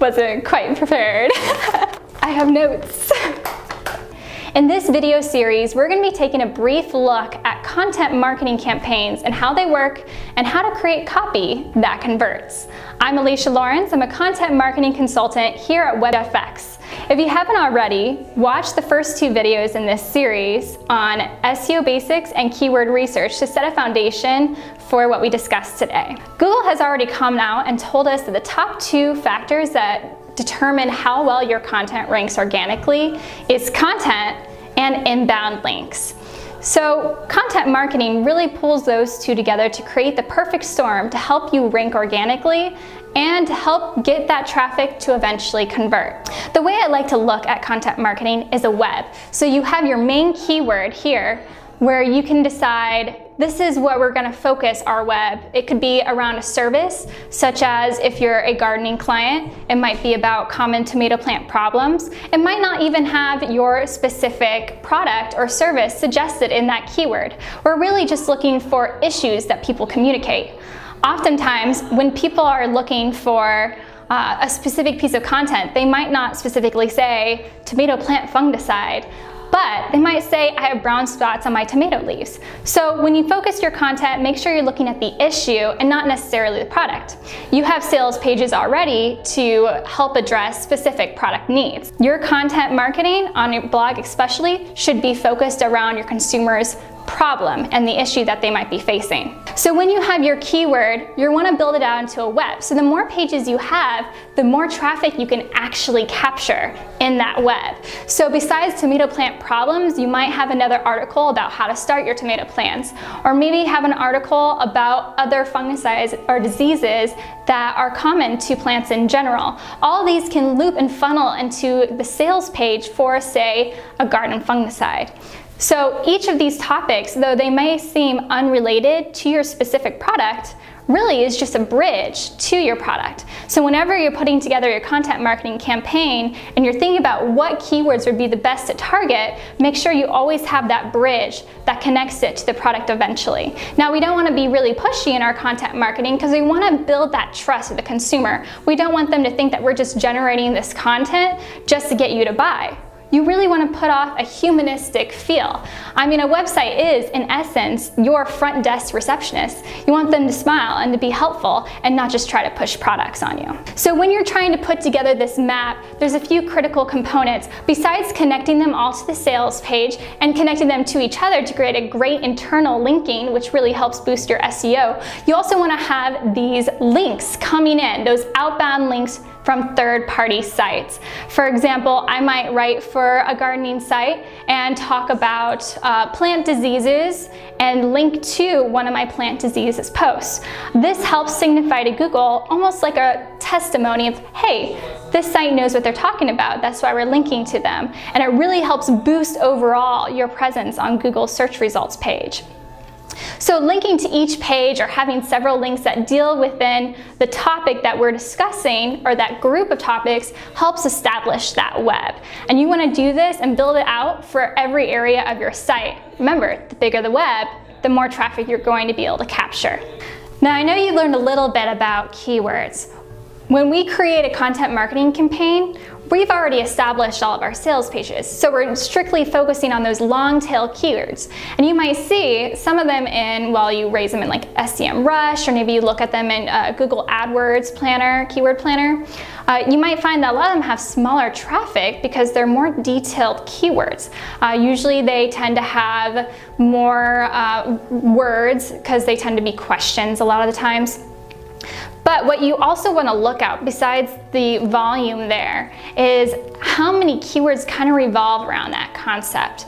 wasn't quite prepared. I have notes. In this video series, we're going to be taking a brief look at content marketing campaigns and how they work and how to create copy that converts. I'm Alicia Lawrence. I'm a content marketing consultant here at WebFX. If you haven't already, watch the first two videos in this series on SEO basics and keyword research to set a foundation for what we discussed today. Google has already come out and told us that the top two factors that determine how well your content ranks organically is content and inbound links. So content marketing really pulls those two together to create the perfect storm to help you rank organically and to help get that traffic to eventually convert. The way I like to look at content marketing is a web. So you have your main keyword here where you can decide this is what we're going to focus our web. It could be around a service, such as if you're a gardening client, it might be about common tomato plant problems. It might not even have your specific product or service suggested in that keyword. We're really just looking for issues that people communicate. Oftentimes, when people are looking for a specific piece of content, they might not specifically say tomato plant fungicide, but they might say, I have brown spots on my tomato leaves. So when you focus your content, make sure you're looking at the issue and not necessarily the product. You have sales pages already to help address specific product needs. Your content marketing on your blog especially should be focused around your consumers' problem and the issue that they might be facing. So when you have your keyword, you want to build it out into a web. So the more pages you have, the more traffic you can actually capture in that web. So besides tomato plant problems, you might have another article about how to start your tomato plants, or maybe have an article about other fungicides or diseases that are common to plants in general. All these can loop and funnel into the sales page for, say, a garden fungicide. So each of these topics, though they may seem unrelated to your specific product, really is just a bridge to your product. So whenever you're putting together your content marketing campaign and you're thinking about what keywords would be the best to target, make sure you always have that bridge that connects it to the product eventually. Now, we don't want to be really pushy in our content marketing because we want to build that trust with the consumer. We don't want them to think that we're just generating this content just to get you to buy. You really want to put off a humanistic feel. I mean, a website is, in essence, your front desk receptionist. You want them to smile and to be helpful and not just try to push products on you. So when you're trying to put together this map, there's a few critical components. Besides connecting them all to the sales page and connecting them to each other to create a great internal linking, which really helps boost your SEO, you also want to have these links coming in, those outbound links from third-party sites. For example, I might write for a gardening site and talk about plant diseases and link to one of my plant diseases posts. This helps signify to Google almost like a testimony of, hey, this site knows what they're talking about, that's why we're linking to them. And it really helps boost overall your presence on Google's search results page. So linking to each page or having several links that deal within the topic that we're discussing or that group of topics helps establish that web. And you want to do this and build it out for every area of your site. Remember, the bigger the web, the more traffic you're going to be able to capture. Now, I know you learned a little bit about keywords. When we create a content marketing campaign, we've already established all of our sales pages. So we're strictly focusing on those long tail keywords. And you might see some of them in, well, you raise them in like SEMrush, or maybe you look at them in Google AdWords Planner, Keyword Planner. You might find that a lot of them have smaller traffic because they're more detailed keywords. Usually they tend to have more words because they tend to be questions a lot of the times. But what you also want to look at, besides the volume there, is how many keywords kind of revolve around that concept.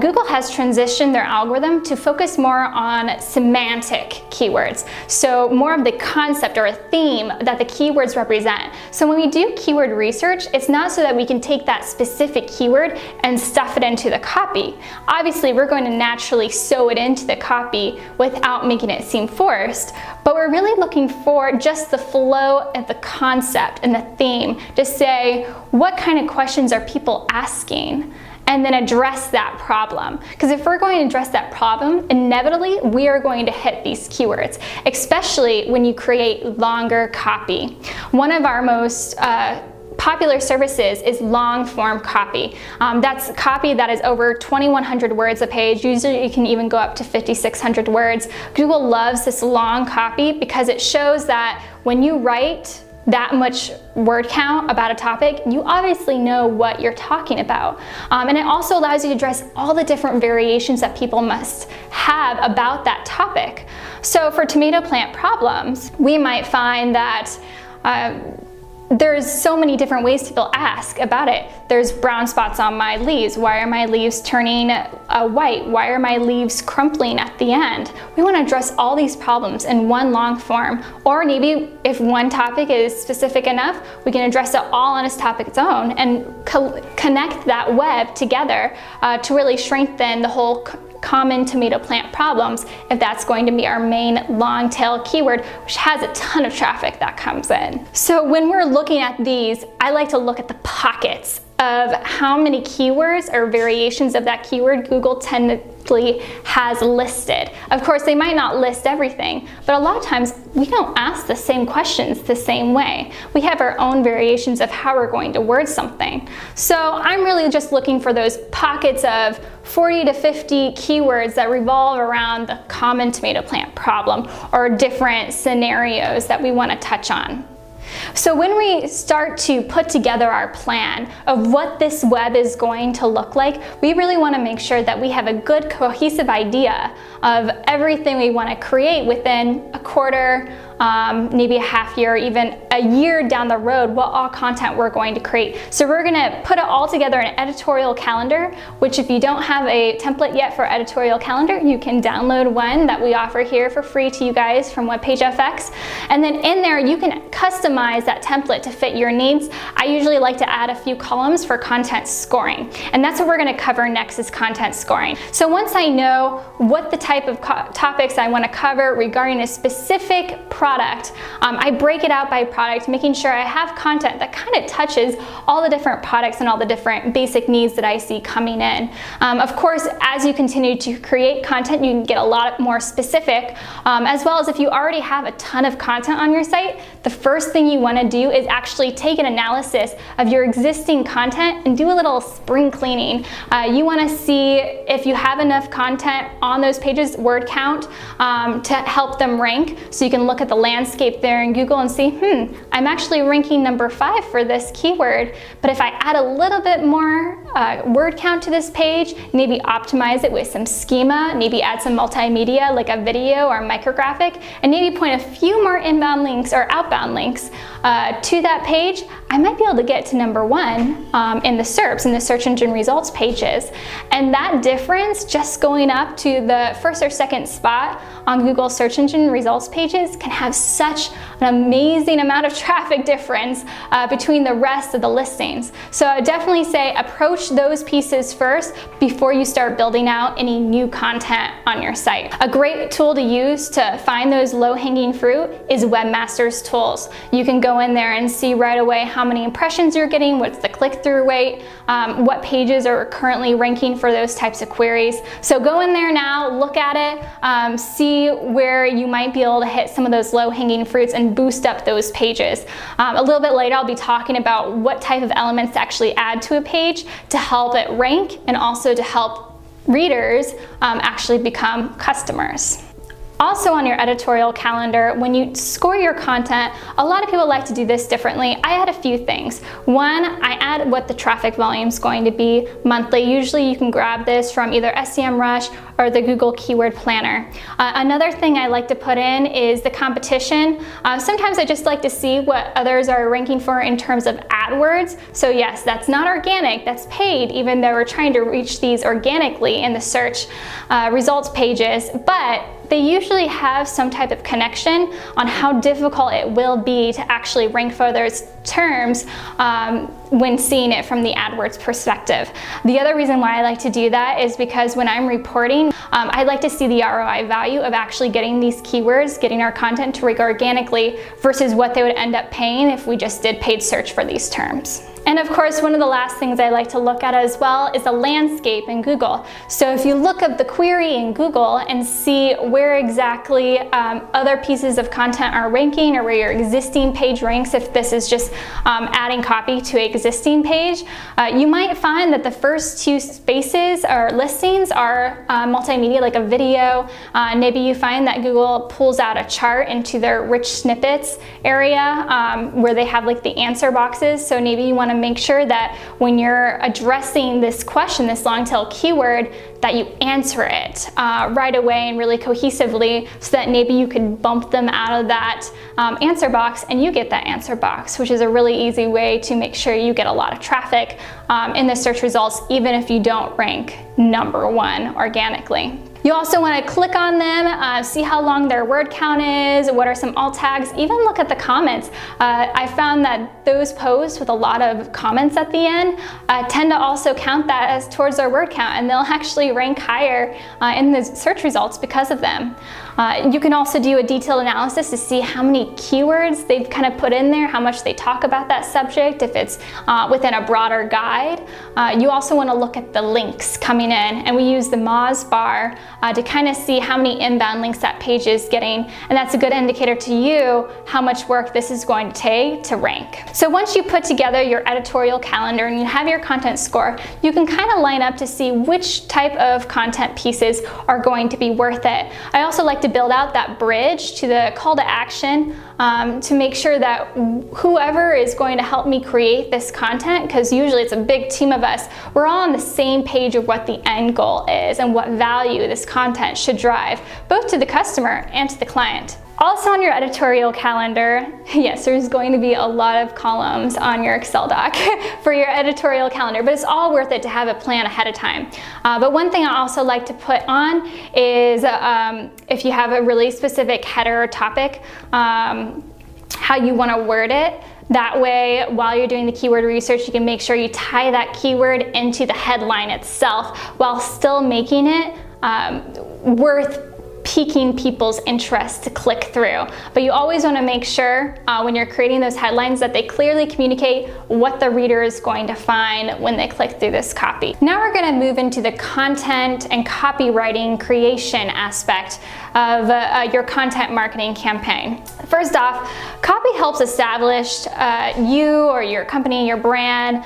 Google has transitioned their algorithm to focus more on semantic keywords, so more of the concept or a theme that the keywords represent. So when we do keyword research, it's not so that we can take that specific keyword and stuff it into the copy. Obviously, we're going to naturally sew it into the copy without making it seem forced, but we're really looking for just the flow and the concept and the theme to say, what kind of questions are people asking? And then address that problem. Because if we're going to address that problem, inevitably we are going to hit these keywords, especially when you create longer copy. One of our most popular services is long form copy. That's copy that is over 2,100 words a page. Usually you can even go up to 5,600 words. Google loves this long copy because it shows that when you write that much word count about a topic, you obviously know what you're talking about. And it also allows you to address all the different variations that people must have about that topic. So for tomato plant problems, we might find that there's so many different ways people ask about it. There's brown spots on my leaves. Why are my leaves turning white? Why are my leaves crumpling at the end? We want to address all these problems in one long form. Or maybe if one topic is specific enough, we can address it all on its topic its own and connect that web together to really strengthen the whole common tomato plant problems, if that's going to be our main long tail keyword, which has a ton of traffic that comes in. So when we're looking at these, I like to look at the pockets of how many keywords or variations of that keyword Google tentatively has listed. Of course, they might not list everything, but a lot of times we don't ask the same questions the same way. We have our own variations of how we're going to word something. So I'm really just looking for those pockets of 40 to 50 keywords that revolve around the common tomato plant problem or different scenarios that we want to touch on. So when we start to put together our plan of what this web is going to look like, we really want to make sure that we have a good cohesive idea of everything we want to create within a quarter, maybe a half year, even a year down the road, what all content we're going to create. So we're going to put it all together in an editorial calendar, which if you don't have a template yet for editorial calendar, you can download one that we offer here for free to you guys from WebPageFX. And then in there, you can customize that template to fit your needs. I usually like to add a few columns for content scoring. And that's what we're going to cover next, is content scoring. So once I know what the type of topics I want to cover regarding a specific product, I break it out by product, making sure I have content that kind of touches all the different products and all the different basic needs that I see coming in. Of course, as you continue to create content, you can get a lot more specific, as well as if you already have a ton of content on your site, the first thing you want to do is actually take an analysis of your existing content and do a little spring cleaning. You want to see if you have enough content on those pages, word count, to help them rank, so you can look at the landscape there in Google and see, I'm actually ranking number 5 for this keyword, but if I add a little bit more word count to this page, maybe optimize it with some schema, maybe add some multimedia like a video or micrographic, and maybe point a few more inbound links or outbound links to that page, I might be able to get to number 1 in the SERPs, in the search engine results pages. And that difference, just going up to the first or second spot on Google search engine results pages, can have such an amazing amount of traffic difference between the rest of the listings. So I would definitely say approach those pieces first before you start building out any new content on your site. A great tool to use to find those low-hanging fruit is Webmaster's Tools. You can go in there and see right away how many impressions you're getting, what's the click-through rate, what pages are currently ranking for those types of queries. So go in there now, look at it, see where you might be able to hit some of those low-hanging fruits and boost up those pages. A little bit later, I'll be talking about what type of elements to actually add to a page to help it rank and also to help readers actually become customers. Also on your editorial calendar, when you score your content, a lot of people like to do this differently. I add a few things. One, I add what the traffic volume is going to be monthly. Usually you can grab this from either SEMrush or the Google Keyword Planner. Another thing I like to put in is the competition. Sometimes I just like to see what others are ranking for in terms of AdWords. So yes, that's not organic, that's paid, even though we're trying to reach these organically in the search results pages, but they usually have some type of connection on how difficult it will be to actually rank for those terms when seeing it from the AdWords perspective. The other reason why I like to do that is because when I'm reporting, I like to see the ROI value of actually getting these keywords, getting our content to rank organically versus what they would end up paying if we just did paid search for these terms. And of course, one of the last things I like to look at as well is the landscape in Google. So if you look up the query in Google and see where exactly other pieces of content are ranking, or where your existing page ranks, if this is just adding copy to an existing page, you might find that the first two spaces or listings are multimedia, like a video. Maybe you find that Google pulls out a chart into their rich snippets area where they have like the answer boxes. So maybe you want to make sure that when you're addressing this question, this long tail keyword, that you answer it right away and really cohesively, so that maybe you could bump them out of that answer box and you get that answer box, which is a really easy way to make sure you get a lot of traffic in the search results, even if you don't rank #1 organically. You also want to click on them, see how long their word count is, what are some alt tags, even look at the comments. I found that those posts with a lot of comments at the end tend to also count that as towards their word count, and they'll actually rank higher in the search results because of them. You can also do a detailed analysis to see how many keywords they've kind of put in there, how much they talk about that subject, if it's within a broader guide. You also want to look at the links coming in, and we use the Moz bar to kind of see how many inbound links that page is getting, and that's a good indicator to you how much work this is going to take to rank. So once you put together your editorial calendar and you have your content score, you can kind of line up to see which type of content pieces are going to be worth it. I also like to build out that bridge to the call to action to make sure that whoever is going to help me create this content, because usually it's a big team of us, we're all on the same page of what the end goal is and what value this content should drive, both to the customer and to the client. Also on your editorial calendar, yes, there's going to be a lot of columns on your Excel doc for your editorial calendar, but it's all worth it to have a plan ahead of time. But one thing I also like to put on is if you have a really specific header or topic, how you want to word it. That way, while you're doing the keyword research, you can make sure you tie that keyword into the headline itself while still making it worth piquing people's interest to click through. But you always want to make sure when you're creating those headlines that they clearly communicate what the reader is going to find when they click through this copy. Now we're going to move into the content and copywriting creation aspect of your content marketing campaign. First off, copy helps establish you or your company, your brand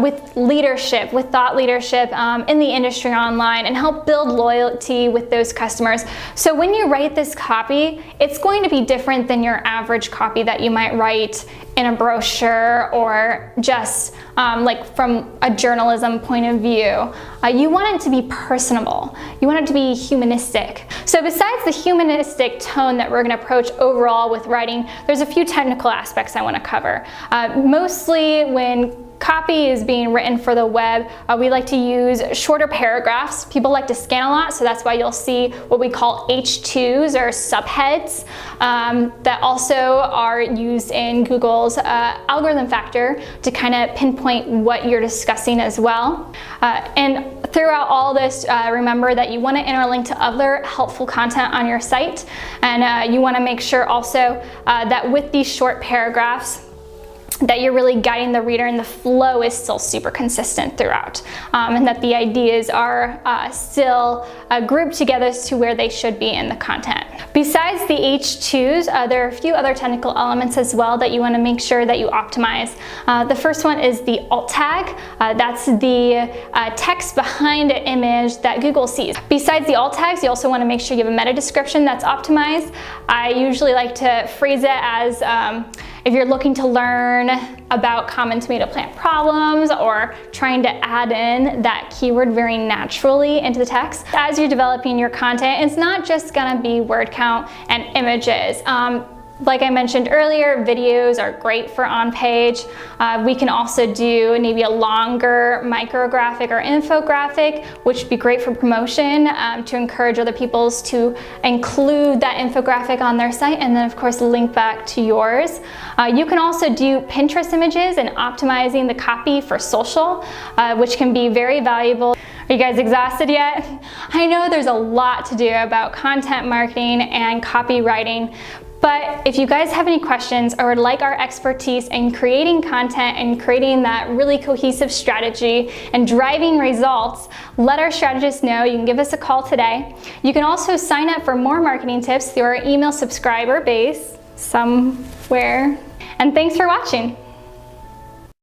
with leadership, with thought leadership in the industry online, and help build loyalty with those customers. So when you write this copy, it's going to be different than your average copy that you might write in a brochure or just like from a journalism point of view. You want it to be personable. You want it to be humanistic. So besides the humanistic tone that we're going to approach overall with writing, there's a few technical aspects I want to cover. Mostly when copy is being written for the web, we like to use shorter paragraphs. People like to scan a lot, so that's why you'll see what we call H2s or subheads that also are used in Google's algorithm factor to kind of pinpoint what you're discussing as well. And throughout all this, remember that you want to interlink to other helpful content on your site, and you want to make sure also that with these short paragraphs, that you're really guiding the reader and the flow is still super consistent throughout, and that the ideas are still grouped together to where they should be in the content. Besides the H2s, there are a few other technical elements as well that you want to make sure that you optimize. The first one is the alt tag. That's the text behind an image that Google sees. Besides the alt tags, you also want to make sure you have a meta description that's optimized. I usually like to phrase it as if you're looking to learn about common tomato plant problems or trying to add in that keyword very naturally into the text. As you're developing your content, it's not just gonna be word count and images. Like I mentioned earlier, videos are great for on-page. We can also do maybe a longer micrographic or infographic, which would be great for promotion to encourage other people to include that infographic on their site, and then of course link back to yours. You can also do Pinterest images and optimizing the copy for social, which can be very valuable. Are you guys exhausted yet? I know there's a lot to do about content marketing and copywriting, But if you guys have any questions or would like our expertise in creating content and creating that really cohesive strategy and driving results, let our strategists know. You can give us a call today. You can also sign up for more marketing tips through our email subscriber base somewhere. And thanks for watching.